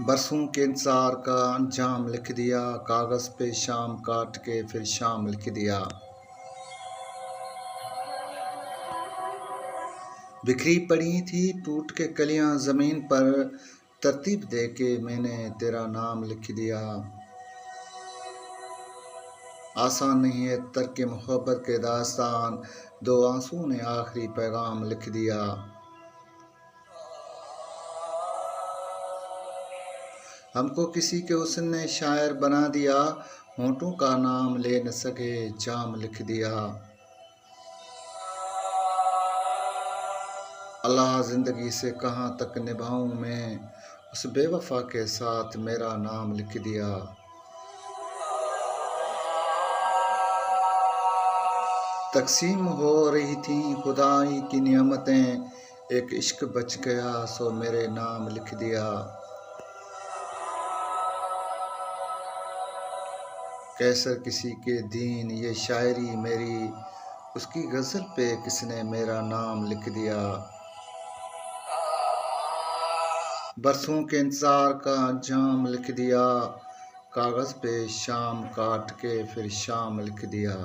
बरसों के इंतज़ार का अंजाम लिख दिया, कागज़ पे शाम काट के फिर शाम लिख दिया। बिखरी पड़ी थी टूट के कलियां ज़मीन पर, तरतीब दे के मैंने तेरा नाम लिख दिया। आसान नहीं है तर्क मोहब्बत के दास्तान, दो आंसू ने आखिरी पैगाम लिख दिया। हमको किसी के हुस्न ने शायर बना दिया, होंठों का नाम ले न सके जाम लिख दिया। अल्लाह ज़िंदगी से कहाँ तक निभाऊं मैं, उस बेवफा के साथ मेरा नाम लिख दिया। तकसीम हो रही थी खुदाई की नियमतें, एक इश्क बच गया सो मेरे नाम लिख दिया। कैसर किसी के दीन ये शायरी मेरी, उसकी गज़ल पे किसने मेरा नाम लिख दिया। बरसों के इंतज़ार का अंजाम लिख दिया, कागज़ पे शाम काट के फिर शाम लिख दिया।